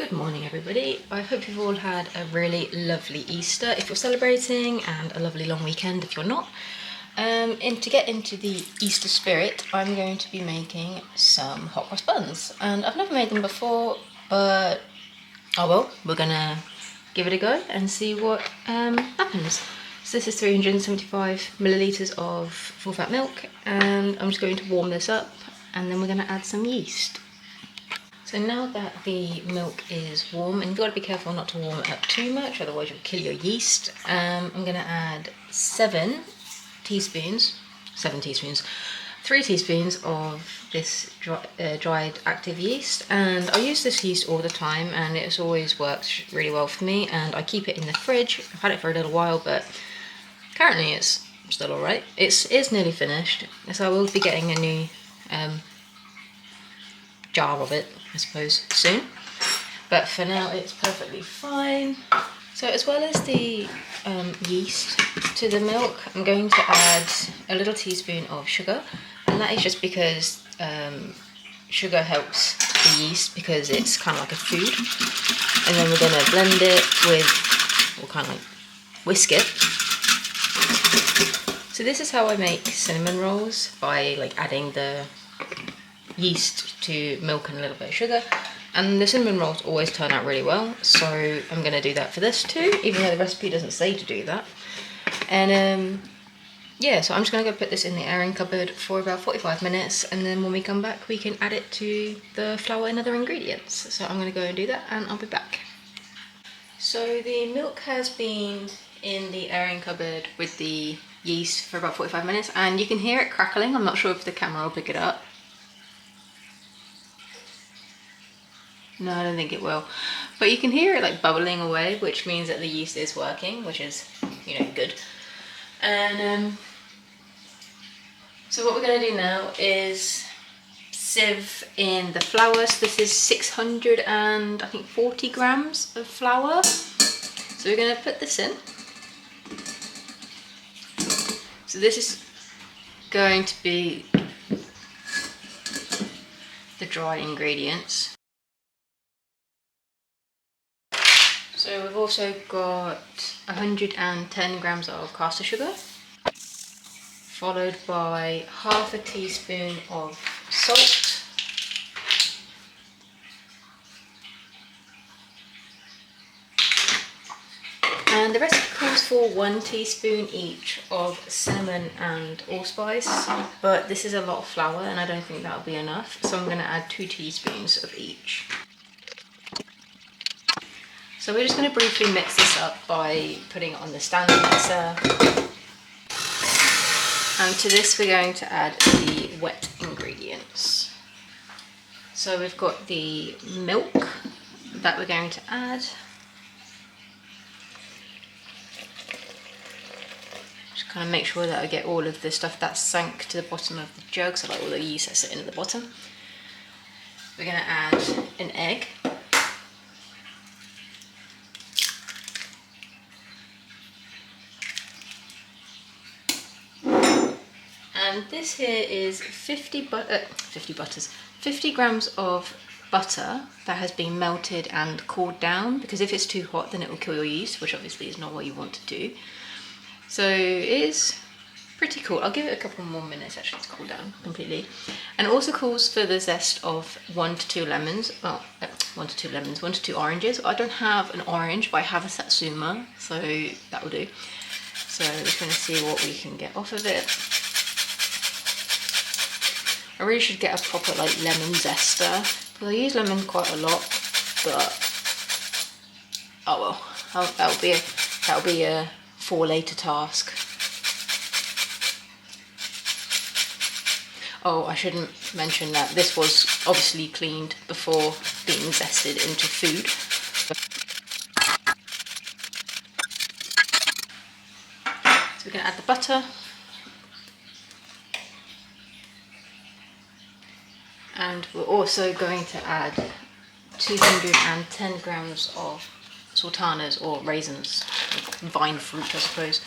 Good morning everybody. I hope you've all had a really lovely Easter if you're celebrating, and a lovely long weekend if you're not. And to get into the Easter spirit, I'm going to be making some hot cross buns. And I've never made them before, but oh well, we're gonna give it a go and see what happens. So this is 375 millilitres of full fat milk, and I'm just going to warm this up and then we're gonna add some yeast. So now that the milk is warm, and you've got to be careful not to warm it up too much, otherwise you'll kill your yeast. I'm going to add 3 teaspoons of this dried active yeast. And I use this yeast all the time and it's always worked really well for me, and I keep it in the fridge. I've had it for a little while, but currently it's still alright. It's nearly finished, so I will be getting a new jar of it, I suppose, soon, but for now it's perfectly fine. So as well as the yeast to the milk, I'm going to add a little teaspoon of sugar, and that is just because sugar helps the yeast because it's kind of like a food. And then we're going to blend it with, or kind of like whisk it. So this is how I make cinnamon rolls, by like adding the yeast to milk and a little bit of sugar, and the cinnamon rolls always turn out really well, so I'm going to do that for this too, even though the recipe doesn't say to do that. And yeah, so I'm just going to go put this in the airing cupboard for about 45 minutes, and then when we come back we can add it to the flour and other ingredients. So I'm going to go and do that and I'll be back. So the milk has been in the airing cupboard with the yeast for about 45 minutes, and you can hear it crackling. I'm not sure if the camera will pick it up. No, I don't think it will. But you can hear it like bubbling away, which means that the yeast is working, which is, you know, good. And so what we're going to do now is sieve in the flour. So this is 640 grams of flour. So we're going to put this in. So this is going to be the dry ingredients. So we've also got 110 grams of caster sugar, followed by half a teaspoon of salt, and the recipe calls for 1 teaspoon each of cinnamon and allspice, but this is a lot of flour and I don't think that'll be enough, so I'm going to add 2 teaspoons of each. So we're just going to briefly mix this up by putting it on the stand mixer. And to this we're going to add the wet ingredients. So we've got the milk that we're going to add. Just kind of make sure that I get all of the stuff that sank to the bottom of the jug, so like all the yeast that's sitting at the bottom. We're going to add an egg. And this here is 50 grams of butter that has been melted and cooled down, because if it's too hot then it will kill your yeast, which obviously is not what you want to do. So it is pretty cool. I'll give it a couple more minutes actually to cool down completely. And it also calls for the zest of 1 to 2 lemons. Well, 1 to 2 lemons, 1 to 2 oranges. I don't have an orange, but I have a satsuma, so that will do. So we're just going to see what we can get off of it. I really should get a proper like lemon zester, because I use lemon quite a lot, but oh well, that'll be a for later task. Oh, I shouldn't mention that this was obviously cleaned before being zested into food. So we're going to add the butter. And we're also going to add 210 grams of sultanas, or raisins, vine fruit I suppose.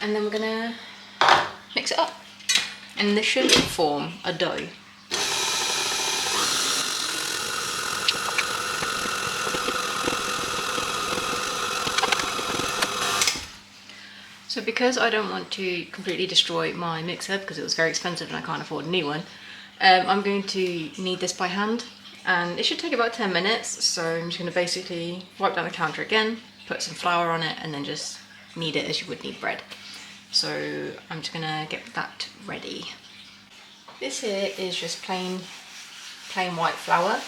And then we're going to mix it up. And this should form a dough. So because I don't want to completely destroy my mixer because it was very expensive and I can't afford a new one, I'm going to knead this by hand, and it should take about 10 minutes. So I'm just going to basically wipe down the counter again, put some flour on it, and then just knead it as you would knead bread. So I'm just going to get that ready. This here is just plain white flour.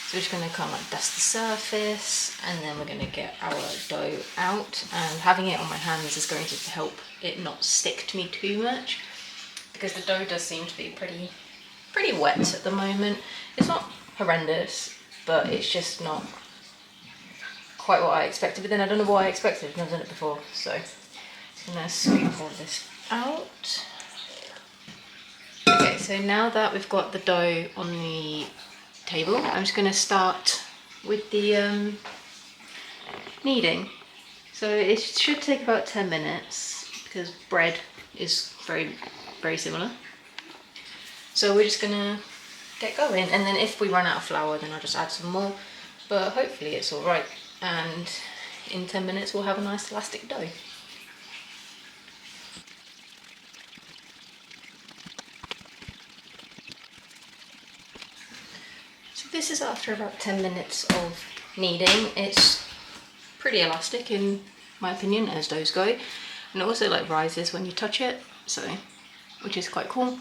So we're just going to kind of like dust the surface, and then we're going to get our dough out, and having it on my hands is going to help it not stick to me too much, because the dough does seem to be pretty wet at the moment. It's not horrendous, but it's just not quite what I expected. But then I don't know what I expected, I've never done it before. So I'm just going to scoop all this out. Okay, so now that we've got the dough on the table, I'm just going to start with the kneading. So it should take about 10 minutes because bread is very similar. So we're just going to get going, and then if we run out of flour then I'll just add some more, but hopefully it's alright, and in 10 minutes we'll have a nice elastic dough. This is after about 10 minutes of kneading. It's pretty elastic in my opinion, as doughs go, and it also like rises when you touch it, so which is quite cool.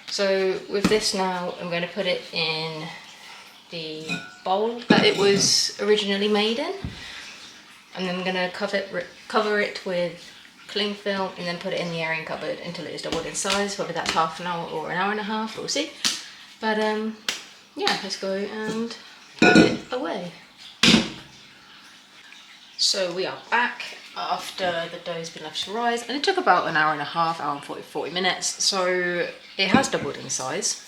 So with this now, I'm going to put it in the bowl that it was originally made in, and then I'm going to cover it with cling film, and then put it in the airing cupboard until it is doubled in size, whether that's half an hour or an hour and a half, we'll see. But yeah, let's go and put it away. So we are back after the dough's been left to rise, and it took about an hour and a half, hour and 40 minutes. So it has doubled in size,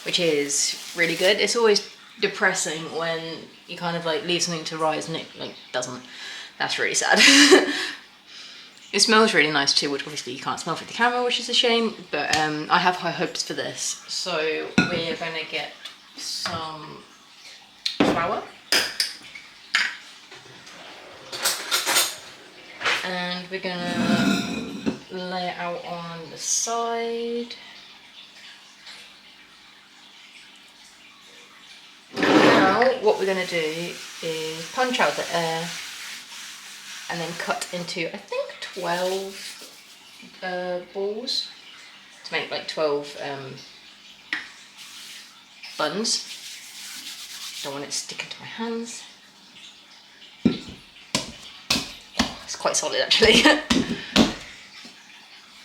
which is really good. It's always depressing when you kind of like leave something to rise and it like doesn't. That's really sad. It smells really nice too, which obviously you can't smell through the camera, which is a shame, but I have high hopes for this. So we're going to get some flour, and we're going to lay it out on the side. Now what we're going to do is punch out the air and then cut into, I think, 12 balls to make like 12 buns. Don't want it sticking to my hands. It's quite solid actually.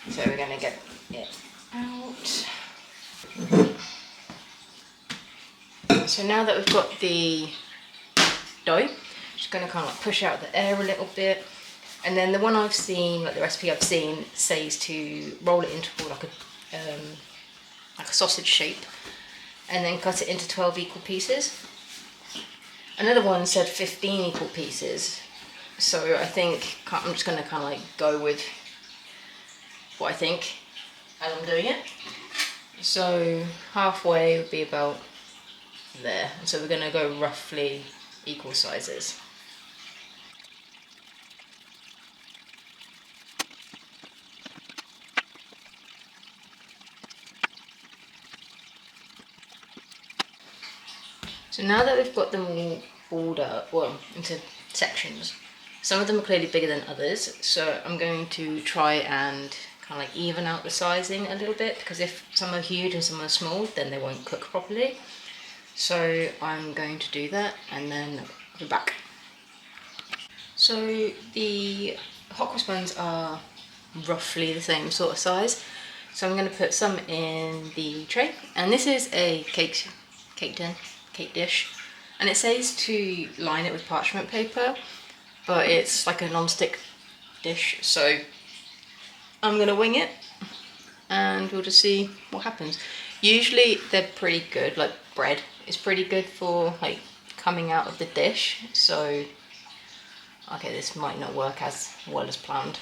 So we're going to get it out. So now that we've got the dough, just going to kind of like push out the air a little bit, and then the one I've seen, like the recipe I've seen, says to roll it into like a sausage shape, and then cut it into 12 equal pieces. Another one said 15 equal pieces, so I think I'm just going to kind of like go with what I think as I'm doing it. So halfway would be about there, and so we're going to go roughly equal sizes. So now that we've got them all balled up, well, into sections, some of them are clearly bigger than others, so I'm going to try and kind of like even out the sizing a little bit, because if some are huge and some are small, then they won't cook properly. So I'm going to do that, and then I'll be back. So the hot cross buns are roughly the same sort of size, so I'm going to put some in the tray, and this is a cake dish, and it says to line it with parchment paper, but it's like a non-stick dish, so I'm going to wing it and we'll just see what happens. Usually they're pretty good, like bread is pretty good for like coming out of the dish, so okay, this might not work as well as planned.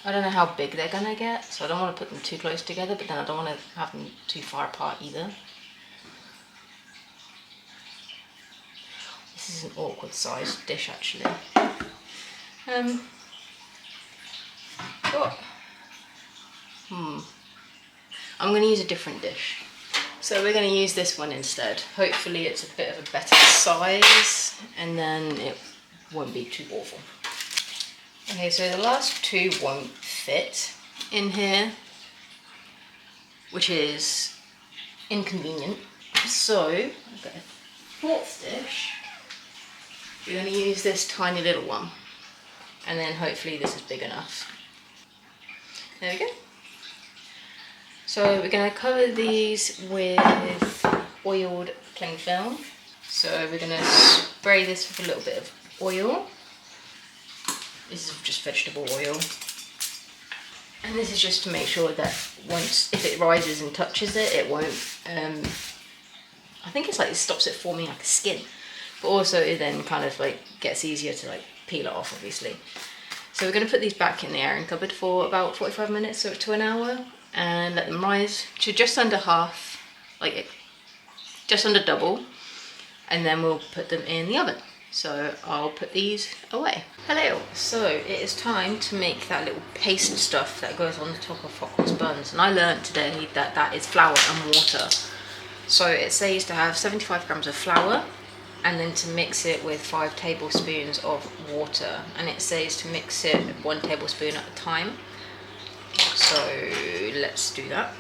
I don't know how big they're gonna get, so I don't want to put them too close together, but then I don't want to have them too far apart either. This is an awkward sized dish actually. What? I'm going to use a different dish. So we're going to use this one instead. Hopefully it's a bit of a better size and then it won't be too awful. Okay, so the last two won't fit in here, which is inconvenient. So I've got a fourth dish. We're going to use this tiny little one, and then hopefully this is big enough. There we go. So we're going to cover these with oiled cling film. So we're going to spray this with a little bit of oil. This is just vegetable oil. And this is just to make sure that once, if it rises and touches it, it won't, I think it's like it stops it forming like a skin. But also it then kind of like gets easier to like peel it off, obviously. So we're going to put these back in the airing cupboard for about 45 minutes or to an hour and let them rise to just under half, like just under double, and then we'll put them in the oven. So I'll put these away. Hello, so it is time to make that little paste stuff that goes on the top of hot cross buns, and I learned today that that is flour and water. So it says to have 75 grams of flour and then to mix it with 5 tablespoons of water, and it says to mix it 1 tablespoon at a time. So let's do that.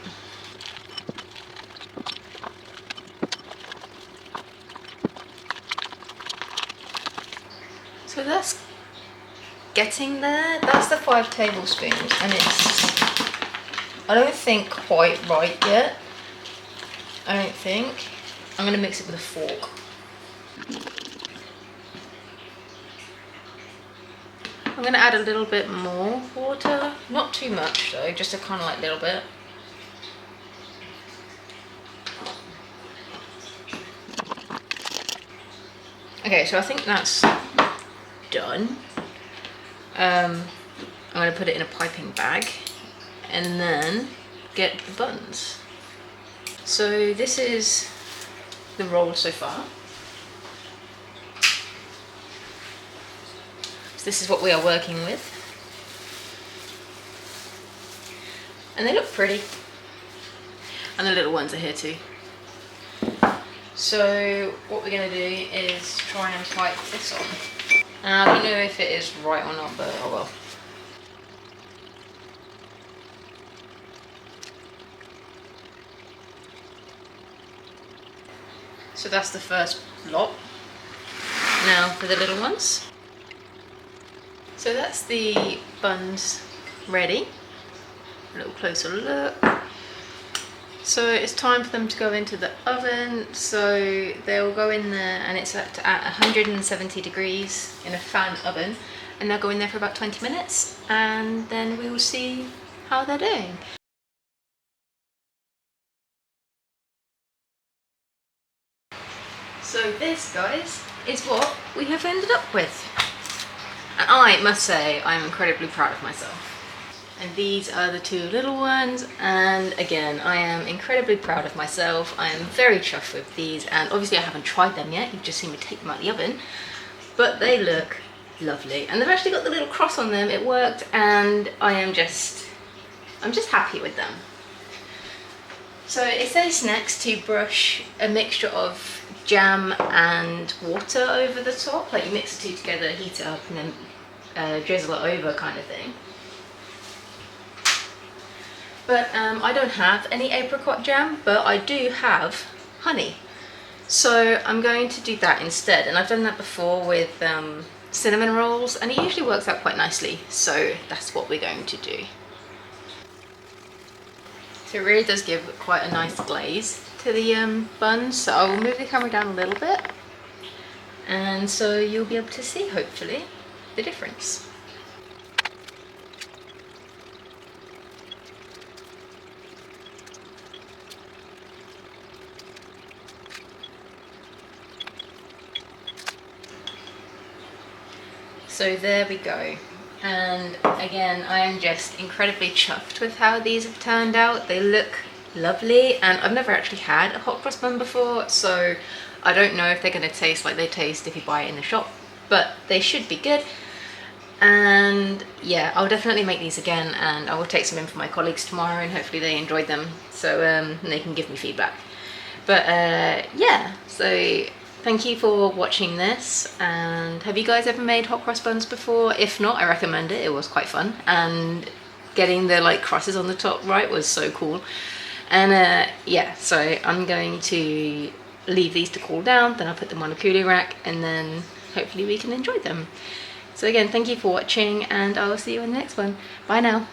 So that's getting there. That's the 5 tablespoons, and it's, I don't think quite right yet. I don't think. I'm going to mix it with a fork. I'm going to add a little bit more water, not too much though, just a kind of like little bit. Okay, so I think that's done. I'm going to put it in a piping bag and then get the buns. So this is the roll so far. So this is what we are working with. And they look pretty. And the little ones are here too. So what we're going to do is try and pipe this on. And I don't know if it is right or not, but oh well. So that's the first lot. Now for the little ones. So that's the buns ready. A little closer look. So it's time for them to go into the oven. So they'll go in there, and it's at 170 degrees in a fan oven, and they'll go in there for about 20 minutes, and then we will see how they're doing. So this, guys, is what we have ended up with. And I must say, I'm incredibly proud of myself. And these are the 2 little ones, and again, I am incredibly proud of myself. I am very chuffed with these, and obviously I haven't tried them yet, you've just seen me take them out of the oven, but they look lovely. And they've actually got the little cross on them, it worked, and I'm just happy with them. So it says next to brush a mixture of jam and water over the top, like you mix the 2 together, heat it up, and then drizzle it over kind of thing. But I don't have any apricot jam, but I do have honey. So I'm going to do that instead, and I've done that before with cinnamon rolls, and it usually works out quite nicely, so that's what we're going to do. So it really does give quite a nice glaze to the buns, so I will move the camera down a little bit, and so you'll be able to see, hopefully, the difference. So there we go, and again, I am just incredibly chuffed with how these have turned out. They look lovely, and I've never actually had a hot cross bun before, so I don't know if they're going to taste like they taste if you buy it in the shop, but they should be good. And yeah, I'll definitely make these again, and I will take some in for my colleagues tomorrow, and hopefully they enjoyed them, so and they can give me feedback. But yeah, so thank you for watching this. And have you guys ever made hot cross buns before? If not, I recommend it. It was quite fun, and getting the like crosses on the top right was so cool. And yeah, so I'm going to leave these to cool down, then I'll put them on a cooling rack, and then hopefully we can enjoy them. So again, thank you for watching, and I will see you in the next one. Bye now.